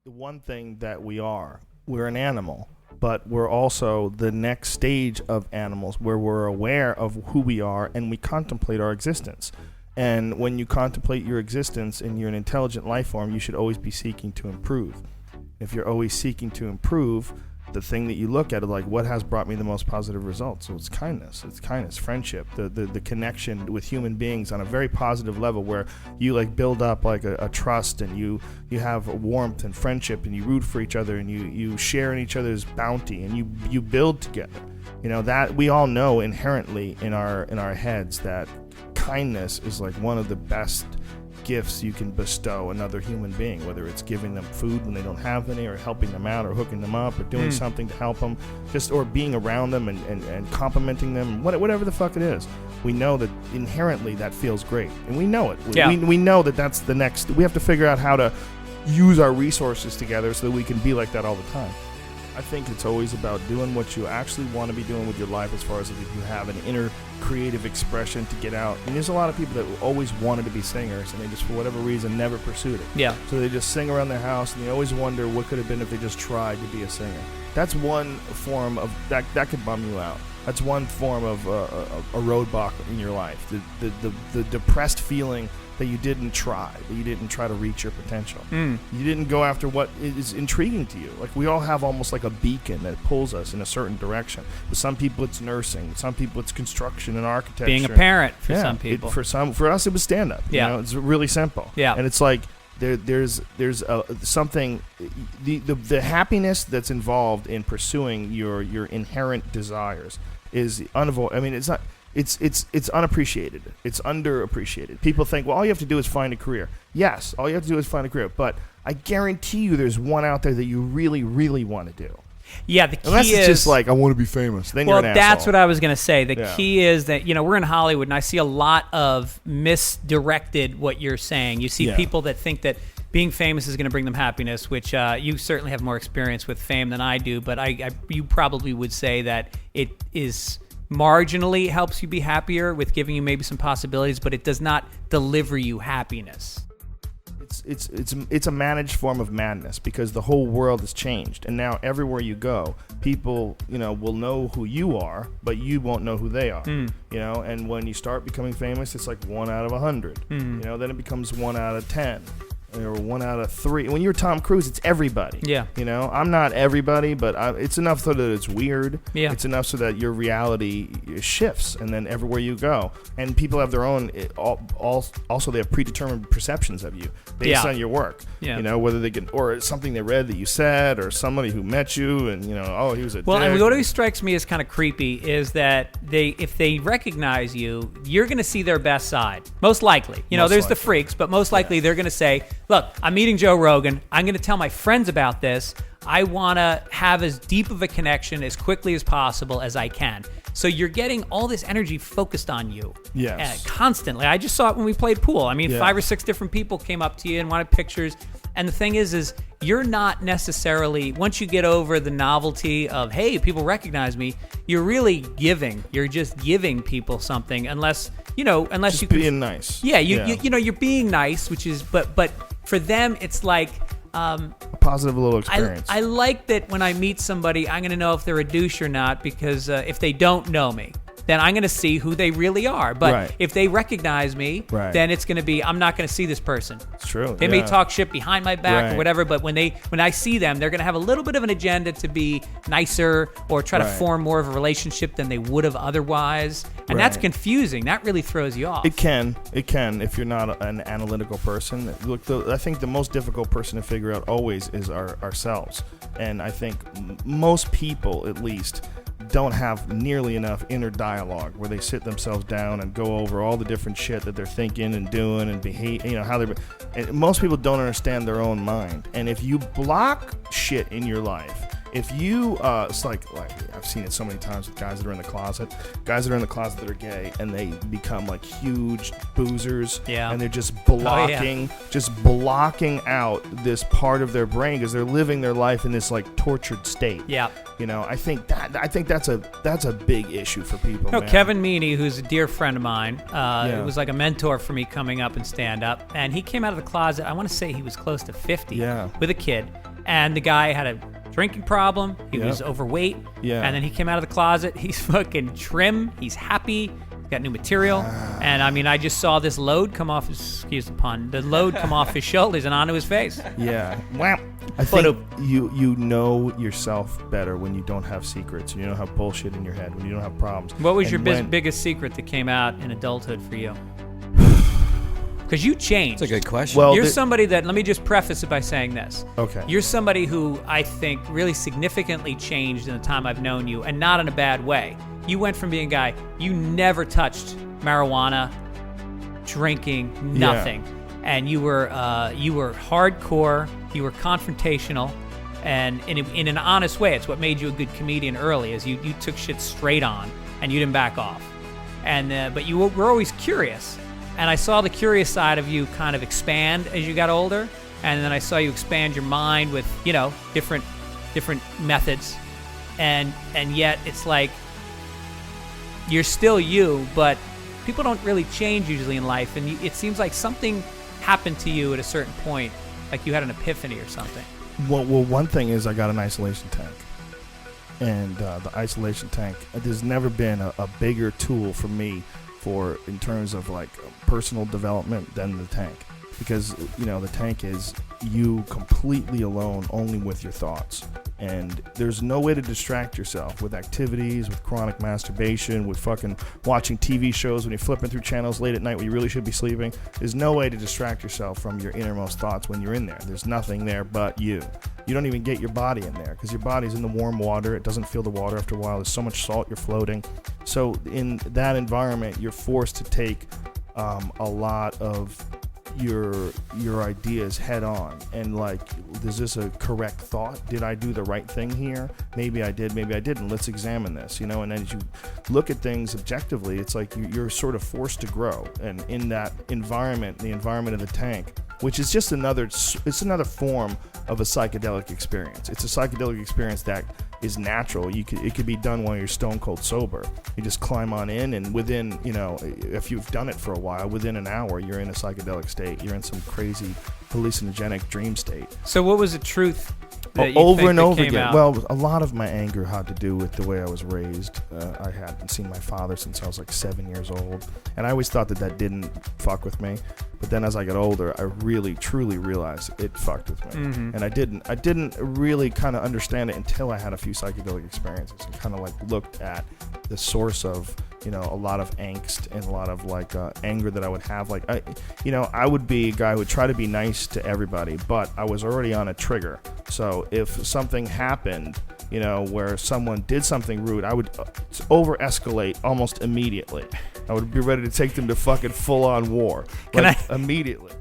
the one thing that we're an animal, but we're also the next stage of animals where we're aware of who we are and we contemplate our existence. And when you contemplate your existence and you're an intelligent life form, you should always be seeking to improve. If you're always seeking to improve, the thing that you look at is like, what has brought me the most positive results? So it's kindness, friendship, the connection with human beings on a very positive level where you like build up like a trust, and you have warmth and friendship, and you root for each other, and you share in each other's bounty, and you build together. You know, that we all know inherently in our heads that kindness is like one of the best gifts you can bestow another human being, whether it's giving them food when they don't have any, or helping them out, or hooking them up, or doing something to help them, or being around them and complimenting them, whatever the fuck it is. We know that inherently that feels great, and we know it. We know that that's the next. We have to figure out how to use our resources together so that we can be like that all the time. I think it's always about doing what you actually want to be doing with your life, as far as if you have an inner creative expression to get out. And there's a lot of people that always wanted to be singers, and they just, for whatever reason, never pursued it. Yeah. So they just sing around their house, and they always wonder what could have been if they just tried to be a singer. That's one form of, that could bum you out. That's one form of a roadblock in your life. The depressed feeling that you didn't try to reach your potential. You didn't go after what is intriguing to you. Like, we all have almost like a beacon that pulls us in a certain direction. For some people it's nursing, with some people it's construction and architecture. Being a parent for some people. For us it was stand-up. You know, it's really simple. Yeah. And it's like there's something, the happiness that's involved in pursuing your inherent desires is unavoidable. I mean, it's not. It's unappreciated. It's underappreciated. People think, well, all you have to do is find a career. Yes, all you have to do is find a career. But I guarantee you there's one out there that you really, really want to do. Yeah, the key Unless it's just like, I want to be famous. Then you're an asshole. Well, that's what I was going to say. The key is that, we're in Hollywood, and I see a lot of misdirected what you're saying. You see people that think that being famous is going to bring them happiness, which you certainly have more experience with fame than I do. But you probably would say that it is marginally helps you be happier with giving you maybe some possibilities, but it does not deliver you happiness. It's a managed form of madness, because the whole world has changed, and now everywhere you go, people will know who you are, but you won't know who they are. And when you start becoming famous, it's like 1 out of 100. Then it becomes 1 out of 10. Or 1 out of 3. When you're Tom Cruise, it's everybody. Yeah. I'm not everybody, but it's enough so that it's weird. Yeah. It's enough so that your reality shifts, and then everywhere you go, and people have their own. Also, they have predetermined perceptions of you based on your work. Yeah. Whether they can, or something they read that you said, or somebody who met you, and he was a dick. And what always strikes me as kind of creepy is that if they recognize you, you're going to see their best side. Most likely. There's the freaks, but most likely they're going to say, look, I'm meeting Joe Rogan. I'm going to tell my friends about this. I want to have as deep of a connection as quickly as possible as I can. So you're getting all this energy focused on you. Yes. Constantly. I just saw it when we played pool. I mean, 5 or 6 different people came up to you and wanted pictures. And the thing is you're not necessarily, once you get over the novelty of, hey, people recognize me, you're really giving. You're just giving people something, unless just you being nice. Yeah, you're being nice, which is, but for them, it's like a positive little experience. I like that when I meet somebody, I'm going to know if they're a douche or not, because if they don't know me, then I'm going to see who they really are. But if they recognize me, then it's going to be, I'm not going to see this person. It's true. They may talk shit behind my back or whatever, but when I see them, they're going to have a little bit of an agenda to be nicer or try to form more of a relationship than they would have otherwise. And that's confusing. That really throws you off. It can if you're not an analytical person. Look, I think the most difficult person to figure out always is ourselves. And I think most people, at least, don't have nearly enough inner dialogue where they sit themselves down and go over all the different shit that they're thinking and doing and behave, how they're. And most people don't understand their own mind. And if you block shit in your life, if you, it's like I've seen it so many times with guys that are in the closet that are gay, and they become like huge boozers, and they're just blocking out this part of their brain because they're living their life in this like tortured state. Yeah. I think that's a big issue for people. Man. Kevin Meaney, who's a dear friend of mine, was like a mentor for me coming up in stand up, and he came out of the closet. I want to say he was close to 50 with a kid. And the guy had a drinking problem. He was overweight. Yeah. And then he came out of the closet. He's fucking trim. He's happy. He's got new material. And I mean, I just saw this load come off his, excuse the pun, the load come off his shoulders and onto his face. Yeah. Wow. I think you know yourself better when you don't have secrets, when you don't have bullshit in your head, when you don't have problems. What was your biggest secret that came out in adulthood for you? Because you changed. That's a good question. Well, You're somebody that, let me just preface it by saying this. Okay. You're somebody who I think really significantly changed in the time I've known you, and not in a bad way. You went from being a guy, you never touched marijuana, drinking, nothing. Yeah. And you were hardcore, you were confrontational, and in an honest way. It's what made you a good comedian early, is you took shit straight on, and you didn't back off. And but you were always curious. And I saw the curious side of you kind of expand as you got older, and then I saw you expand your mind with, different methods, and yet it's like you're still you, but people don't really change usually in life, and it seems like something happened to you at a certain point, like you had an epiphany or something. Well, one thing is I got an isolation tank, and the isolation tank. There's never been a bigger tool for me in terms of like personal development than the tank, because the tank is you completely alone, only with your thoughts, and there's no way to distract yourself with activities, with chronic masturbation, with fucking watching TV shows when you're flipping through channels late at night when you really should be sleeping. There's no way to distract yourself from your innermost thoughts when you're in there. There's nothing there but you. You don't even get your body in there because your body's in the warm water. It doesn't feel the water after a while. There's so much salt, you're floating. So in that environment, you're forced to take a lot of your ideas head on, and like, is this a correct thought? Did I do the right thing here? Maybe I did, maybe I didn't. Let's examine this, and then as you look at things objectively, it's like you're sort of forced to grow. And in that environment, the environment of the tank, which is just another form of a psychedelic experience. It's a psychedelic experience that is natural. It could be done while you're stone cold sober. You just climb on in, and within, if you've done it for a while, within an hour, you're in a psychedelic state. You're in some crazy hallucinogenic dream state. So what was the truth that you over think and that over came again? out? Well, a lot of my anger had to do with the way I was raised. I hadn't seen my father since I was like 7 years old, and I always thought that didn't fuck with me. But then as I got older, I really truly realized it fucked with me. Mm-hmm. And I didn't really kind of understand it until I had a few psychedelic experiences and kind of like looked at the source of a lot of angst and a lot of like anger that I would have. Like I would be a guy who would try to be nice to everybody, but I was already on a trigger. So if something happened, where someone did something rude, I would over escalate almost immediately. I would be ready to take them to fucking full on war, immediately.